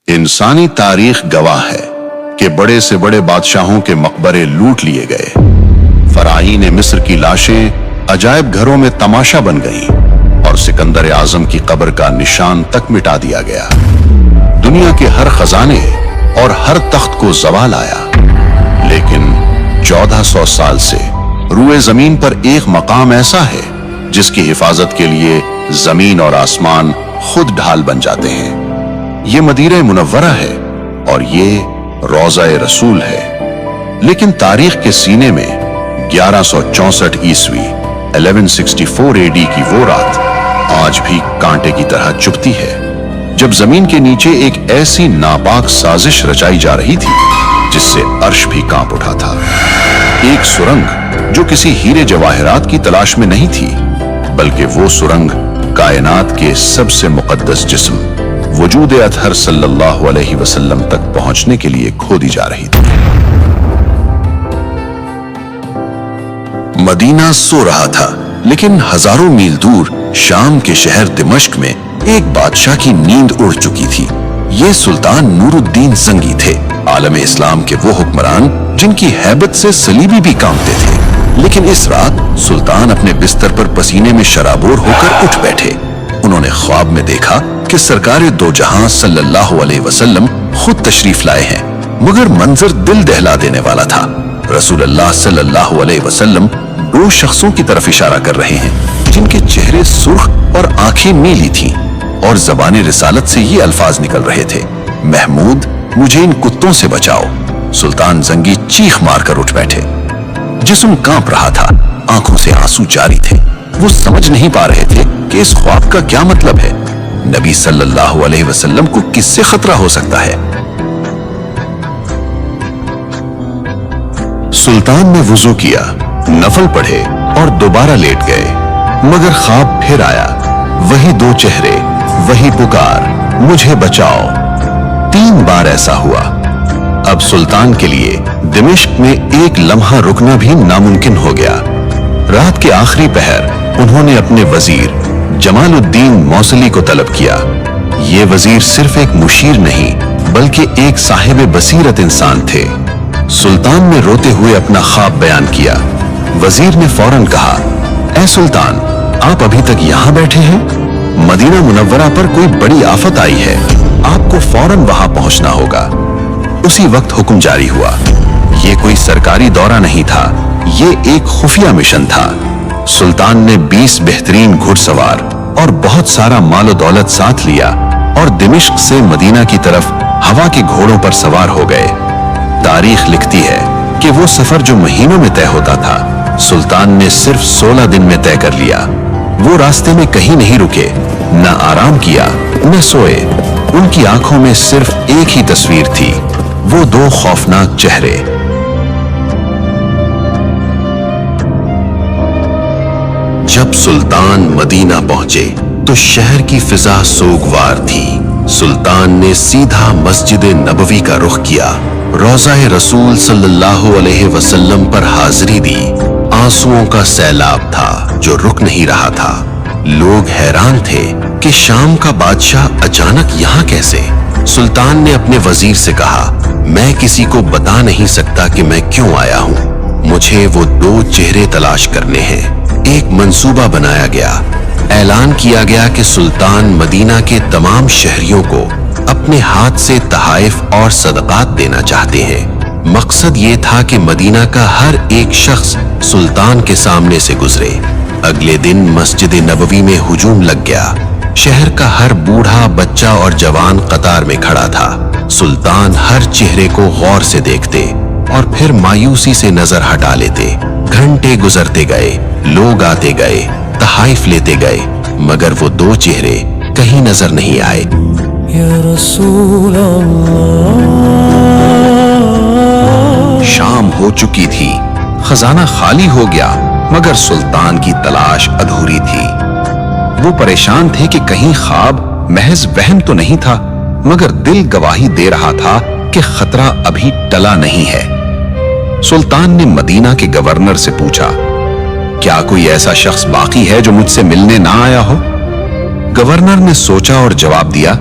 इंसानी तारीख गवाह है कि बड़े से बड़े बादशाहों के मकबरे लूट लिए गए। फराईन मिस्र की लाशें अजायब घरों में तमाशा बन गईं और सिकंदर आजम की कब्र का निशान तक मिटा दिया गया। दुनिया के हर खजाने और हर तख्त को जवाल आया, लेकिन 1400 साल से रूए जमीन पर एक मकाम ऐसा है जिसकी हिफाजत के लिए जमीन और आसमान खुद ढाल बन जाते हैं। ये मदीना मुनव्वरा है और ये रोज़ा रसूल है। लेकिन तारीख के सीने में 1164 ईस्वी 1164 AD की वो रात आज भी कांटे की तरह चुभती है, जब जमीन के नीचे एक ऐसी नापाक साजिश रचाई जा रही थी जिससे अर्श भी कांप उठा था। एक सुरंग जो किसी हीरे जवाहरात की तलाश में नहीं थी, बल्कि वो सुरंग कायनात के सबसे मुकद्दस जिस्म वजूद अतहर सल्लल्लाहु अलैहि वसल्लम तक पहुंचने के लिए खोदी जा रही थी। मदीना सो रहा था, लेकिन हजारों मील दूर शाम के शहर दिमश्क में एक बादशाह की नींद उड़ चुकी थी। ये सुल्तान नूरुद्दीन जंगी थे, आलम इस्लाम के वो हुक्मरान जिनकी हैबत से सलीबी भी कांपते थे। लेकिन इस रात सुल्तान अपने बिस्तर पर पसीने में शराबोर होकर उठ बैठे। उन्होंने ख्वाब में देखा कि सरकारे दो जहां सल्लल्लाहु अलैहि वसल्लम खुद तशरीफ लाए हैं, मगर मंजर दिल दहला देने वाला था। रसूलुल्लाह सल्लल्लाहु अलैहि वसल्लम दो शख्सों की तरफ इशारा कर रहे हैं जिनके चेहरे सुर्ख और आंखें नीली थीं, और ज़बान रिसालत से ये अल्फाज निकल रहे थे, महमूद मुझे इन कुत्तों से बचाओ। सुल्तान जंगी चीख मारकर उठ बैठे। जिस्म कांप रहा था, आंखों से आंसू जारी थे। वो समझ नहीं पा रहे थे कि इस ख्वाब का क्या मतलब है। नबी सल्लल्लाहु अलैहि वसल्लम को किससे खतरा हो सकता है? सुल्तान ने वुजू किया, नफल पढ़े और दोबारा लेट गए, मगर ख्वाब फिर आया। वही दो चेहरे, वही पुकार, मुझे बचाओ। 3 बार ऐसा हुआ। अब सुल्तान के लिए दिमिश्क में एक लम्हा रुकना भी नामुमकिन हो गया। रात के आखिरी पहर उन्होंने अपने वजीर जमालुद्दीन मौसली को तलब किया। ये वजीर सिर्फ एक मुशीर नहीं, बल्कि एक साहिब बसीरत इंसान थे। सुल्तान ने रोते हुए अपना ख्वाब बयान किया। वजीर ने फौरन कहा, ऐ सुल्तान, आप अभी तक यहाँ बैठे हैं? मदीना मुनव्वरा पर कोई बड़ी आफत आई है, आपको फौरन वहां पहुंचना होगा। उसी वक्त हुक्म जारी हुआ। ये कोई सरकारी दौरा नहीं था, ये एक खुफिया मिशन था। सुल्तान ने 20 बेहतरीन घुड़सवार और बहुत सारा मालो दौलत साथ लिया और दिमिश्क से मदीना की तरफ हवा के घोड़ों पर सवार हो गए। तारीख लिखती है कि वो सफर जो महीनों में तय होता था, सुल्तान ने सिर्फ 16 दिन में तय कर लिया। वो रास्ते में कहीं नहीं रुके, न आराम किया, न सोए। उनकी आंखों में सिर्फ एक ही तस्वीर थी, वो 2 खौफनाक चेहरे। जब सुल्तान मदीना पहुंचे तो शहर की फिजा सोगवार थी। सुल्तान ने सीधा मस्जिद नबवी का रुख किया, रोज़ा रसूल सल्लल्लाहु अलैहि वसल्लम पर हाजिरी दी। आंसुओं का सैलाब था जो रुक नहीं रहा था। लोग हैरान थे कि शाम का बादशाह अचानक यहाँ कैसे? सुल्तान ने अपने वजीर से कहा, मैं किसी को बता नहीं सकता कि मैं क्यों आया हूँ। मुझे वो 2 चेहरे तलाश करने हैं। एक मंसूबा बनाया गया। ऐलान किया गया कि सुल्तान मदीना के तमाम शहरियों को अपने हाथ से तहाइफ और सदकात देना चाहते हैं। मकसद ये था कि मदीना का हर एक शख्स सुल्तान के सामने से गुजरे। अगले दिन मस्जिद नबवी में हुजूम लग गया। शहर का हर बूढ़ा, बच्चा और जवान कतार में खड़ा था। सुल्तान हर चेहरे को गौर से देखते और फिर मायूसी से नजर हटा लेते। घंटे गुजरते गए, लोग आते गए, तहाइफ लेते गए, मगर वो 2 चेहरे कहीं नजर नहीं आए। या रसूल अल्लाह। शाम हो चुकी थी, खजाना खाली हो गया, मगर सुल्तान की तलाश अधूरी थी। वो परेशान थे कि कहीं ख्वाब महज वहम तो नहीं था, मगर दिल गवाही दे रहा था कि खतरा अभी टला नहीं है। सुल्तान ने मदीना के गवर्नर से पूछा, क्या कोई ऐसा शख्स बाकी है जो मुझसे मिलने ना आया हो? गवर्नर ने सोचा और जवाब दिया,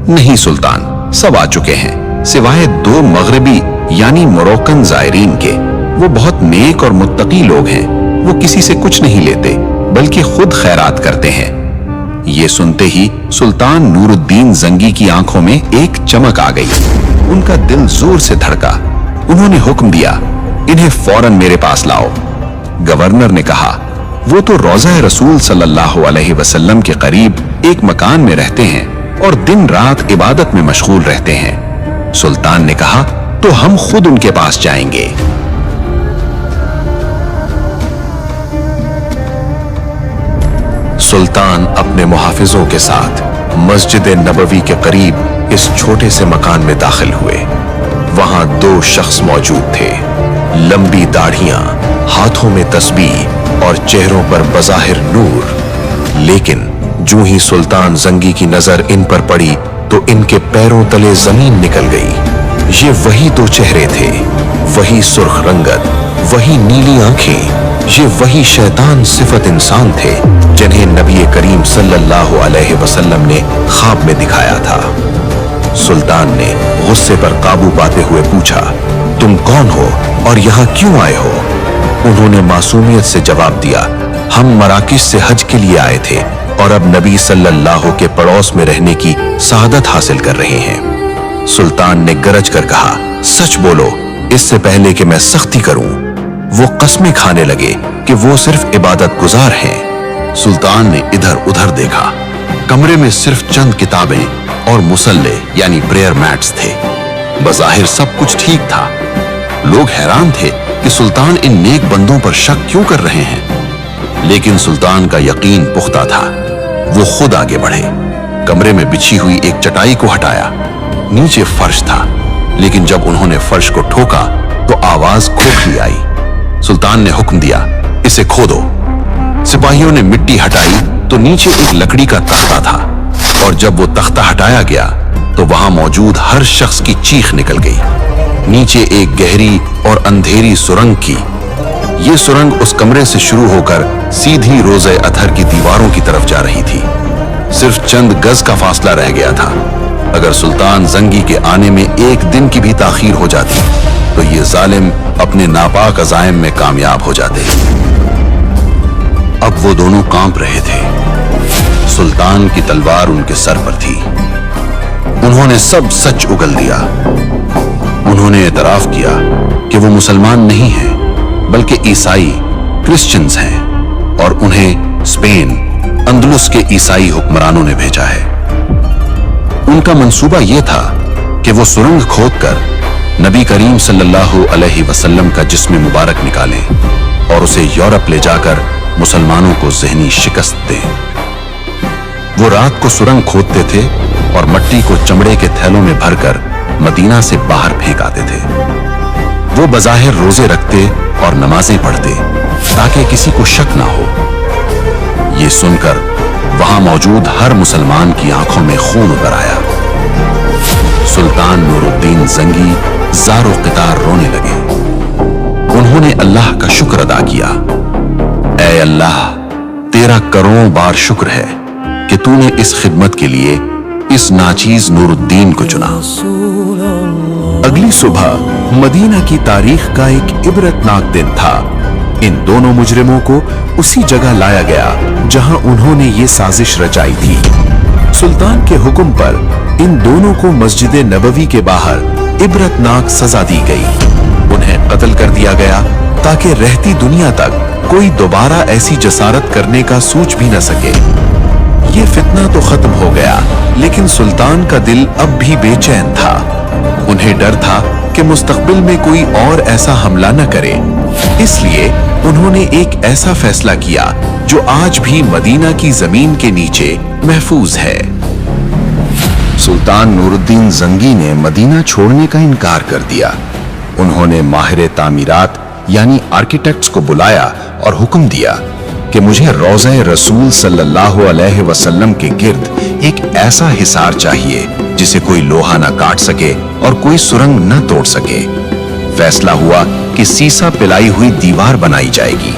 नहीं सुल्तान, सब आ चुके हैं, सिवाय 2 मगरबी यानी मोरक्कन ज़ायरीन के। वो बहुत नेक और मुत्तकी लोग हैं। वो किसी से कुछ नहीं लेते, बल्कि खुद खैरात करते हैं। ये सुनते ही सुल्तान नूरुद्दीन जंगी की आंखों में एक चमक आ गई। उनका दिल जोर से धड़का। उन्होंने हुक्म दिया, इन्हें फौरन मेरे पास लाओ। गवर्नर ने कहा, वो तो रोज़ा रसूल सल्लल्लाहु अलैहि वसल्लम के करीब एक मकान में रहते हैं और दिन रात इबादत में मशगूल रहते हैं। सुल्तान ने कहा, तो हम खुद उनके पास जाएंगे। सुल्तान अपने मुहाफिजों के साथ मस्जिद नबवी के करीब इस छोटे से मकान में दाखिल हुए। वहां 2 शख्स मौजूद थे, लंबी दाढ़ियां, हाथों में तस्बीह और चेहरों पर बज़ाहिर नूर। लेकिन जो ही सुल्तान जंगी की नजर इन पर पड़ी तो इनके पैरों तले जमीन निकल गई। ये वही 2 चेहरे थे, वही सुर्ख रंगत, वही नीली आंखें, ये वही शैतान सिफत इंसान थे जिन्हें नबी करीम सल्लल्लाहु अलैहि वसल्लम ने ख्वाब में दिखाया था। सुल्तान ने गुस्से पर काबू पाते हुए पूछा, तुम कौन हो और यहाँ क्यों आए हो? उन्होंने मासूमियत से जवाब दिया, हम मराकिश से हज के लिए आए थे और अब नबी सल्लल्लाहु के पड़ोस में रहने की सआदत हासिल कर रहे हैं। सुल्तान ने गरज कर कहा, सच बोलो, इससे पहले कि मैं सख्ती करूं। वो कस्में खाने लगे कि वो सिर्फ इबादत गुजार हैं। सुल्तान ने इधर उधर देखा। कमरे में सिर्फ चंद किताबें और मुसल्ले यानी प्रेयर मैट्स थे। बज़ाहिर सब कुछ ठीक था। लोग हैरान थे कि सुल्तान इन नेक बंदों पर शक क्यों कर रहे हैं, लेकिन सुल्तान का यकीन पुख्ता था। वो खुद आगे बढ़े, कमरे में बिछी हुई एक चटाई को हटाया। नीचे फर्श था, लेकिन जब उन्होंने फर्श को ठोका तो आवाज खोखली आई। सुल्तान ने हुक्म दिया, इसे खोदो। सिपाहियों ने मिट्टी हटाई तो नीचे एक लकड़ी का तख्ता था, और जब वो तख्ता हटाया गया तो वहां मौजूद हर शख्स की चीख निकल गई। नीचे एक गहरी और अंधेरी सुरंग की। ये सुरंग उस कमरे से शुरू होकर सीधी रोज़े अतहर की दीवारों की तरफ जा रही थी। सिर्फ चंद गज का फासला रह गया था। अगर सुल्तान जंगी के आने में एक दिन की भी ताखीर हो जाती तो ये जालिम अपने नापाक अज़ाइम में कामयाब हो जाते। अब वो दोनों कांप रहे थे। सुल्तान की तलवार उनके सर पर थी। उन्होंने सब सच उगल दिया। उन्होंने एतराफ किया कि वो मुसलमान नहीं हैं, बल्कि ईसाई क्रिश्चियंस हैं, और उन्हें स्पेन अंदलुस के ईसाई हुक्मरानों ने भेजा है। उनका मंसूबा यह था कि वो सुरंग खोदकर नबी करीम सल्लल्लाहु अलैहि वसल्लम का जिस्म मुबारक निकालें और उसे यूरोप ले जाकर मुसलमानों को ज़हनी शिकस्त दें। वो रात को सुरंग खोदते थे और मट्टी को चमड़े के थैलों में भरकर मदीना से बाहर फेंक आते थे। वो बज़ाहिर रोजे रखते और नमाजें पढ़ते ताकि किसी को शक ना हो। ये सुनकर वहां मौजूद हर मुसलमान की आंखों में खून उतर आया। सुल्तान नूरुद्दीन जंगी ज़ारो क़ितार रोने लगे। उन्होंने अल्लाह का शुक्र अदा किया। ऐ अल्लाह, तेरा करोड़ों बार शुक्र है कि तूने इस खिदमत के लिए इस नाचीज नूरुद्दीन को चुना। अगली सुबह मदीना की तारीख का एक इबरतनाक दिन था। इन दोनों मुजरिमों को उसी जगह लाया गया जहां उन्होंने ये साजिश रचाई थी। सुल्तान के हुक्म पर इन दोनों को मस्जिद नबवी के बाहर इबरतनाक सजा दी गई। उन्हें कत्ल कर दिया गया ताकि रहती दुनिया तक कोई दोबारा ऐसी जसारत करने का सोच भी न सके। ये फितना तो खत्म हो गया, लेकिन सुल्तान का दिल अब भी बेचैन था। उन्हें डर था कि मुस्तकबिल में कोई और ऐसा हमला न करे। इसलिए उन्होंने एक ऐसा फैसला किया जो आज भी मदीना की जमीन के नीचे महफूज है। सुल्तान नूरुद्दीन जंगी ने मदीना छोड़ने का इनकार कर दिया। उन्होंने माहिर तामीरात यानी आर्किटेक्ट्स को बुलाया और हुक्म दिया कि मुझे रोज़े रसूल सल्लल्लाहु अलैहि वसल्लम के गिर्द एक ऐसा हिसार चाहिए जिसे कोई लोहा न काट सके और कोई सुरंग न तोड़ सके। फैसला हुआ कि सीसा पिलाई हुई दीवार बनाई जाएगी।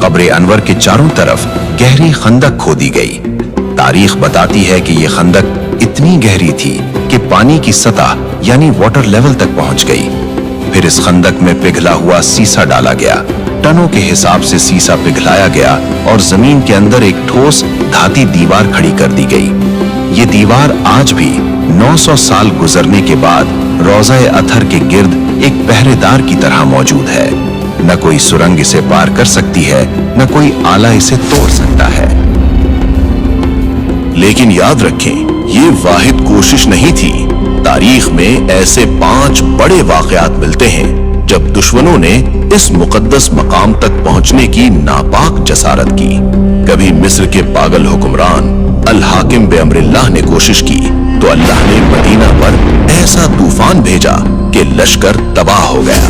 कब्र अनवर के चारों तरफ गहरी खंदक खोदी गई। तारीख बताती है कि यह खंदक इतनी गहरी थी कि कि पानी की सतह यानी वाटर लेवल तक पहुंच गई। फिर इस खंदक में पिघला हुआ सीसा डाला गया। टनों के हिसाब से सीसा पिघलाया गया और जमीन के अंदर एक ठोस धाती दीवार खड़ी कर दी गई। ये दीवार आज भी 900 साल गुजरने के बाद रोज़ा-ए अथर के गिर्द एक पहरेदार की तरह मौजूद है। न कोई सुरंग इसे पार कर सकती है, न कोई आला इसे तोड़ सकता है। लेकिन याद रखें, ये वाहिद कोशिश नहीं थी। तारीख में ऐसे 5 बड़े वाकयात मिलते हैं जब दुश्मनों ने इस मुकद्दस मकाम तक पहुंचने की नापाक जसारत की। कभी मिस्र के पागल हुक्मरान अल हाकिम बे अम्रिल्लाह ने कोशिश की तो अल्लाह ने मदीना पर ऐसा तूफान भेजा कि लश्कर तबाह हो गया।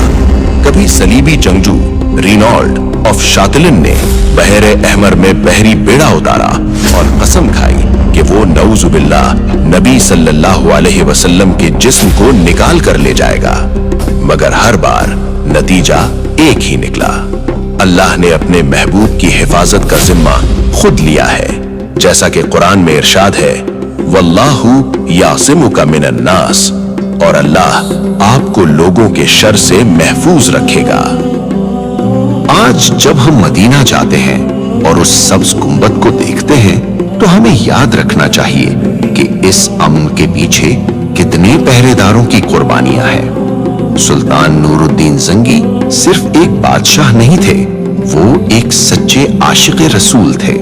कभी सलीबी जंगजू रिनॉल्ड ऑफ शातिलिन ने बहरे अहमर में बहरी बेड़ा उतारा और कसम खाई कि वो नऊजुबिल्लाह नबी सल्लल्लाहु अलैहि वसल्लम के जिस्म को निकाल कर ले जाएगा, मगर हर बार नतीजा एक ही निकला। अल्लाह ने अपने महबूब की हिफाजत का जिम्मा खुद लिया है, जैसा कि कुरान में इरशाद है, वल्लाहु यासिमुका मिनन नास, और अल्लाह आपको लोगों के शर से महफूज रखेगा। आज जब हम मदीना जाते हैं और उस सब्ज गुंबद को देखते हैं तो हमें याद रखना चाहिए कि इस अमन के पीछे कितने पहरेदारों की कुर्बानियां हैं। सुल्तान नूरुद्दीन जंगी सिर्फ एक बादशाह नहीं थे, वो एक सच्चे आशिक़े रसूल थे।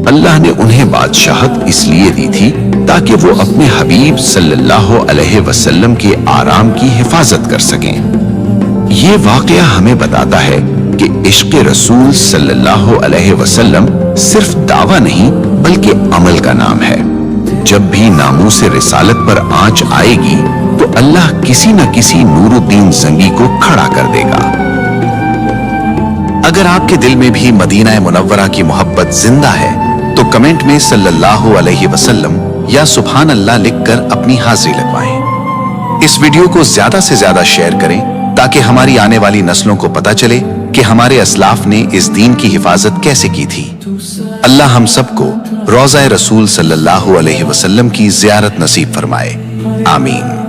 अल्लाह ने उन्हें बादशाहत इसलिए दी थी ताकि वो अपने हबीब सल्लल्लाहु अलैहि वसल्लम के आराम की हिफाजत कर सकें। ये वाकया हमें बताता है कि इश्क़ रसूल सल्लल्लाहु अलैहि वसल्लम सिर्फ दावा नहीं बल्कि अमल का नाम है। जब भी नामूस रिसालत पर आंच आएगी तो अल्लाह किसी न किसी नूरुद्दीन जंगी को खड़ा कर देगा। अगर आपके दिल में भी मदीना मुनव्वरा की मोहब्बत जिंदा है तो कमेंट में सल्लल्लाहु अलैहि वसल्लम या सुभान अल्लाह लिखकर अपनी हाजिरी लगवाएं। इस वीडियो को ज्यादा से ज्यादा शेयर करें ताकि हमारी आने वाली नस्लों को पता चले कि हमारे असलाफ ने इस दीन की हिफाजत कैसे की थी। अल्लाह हम सबको रोज़ा रसूल सल्लल्लाहु अलैहि वसल्लम की ज़ियारत नसीब फरमाए। आमीन।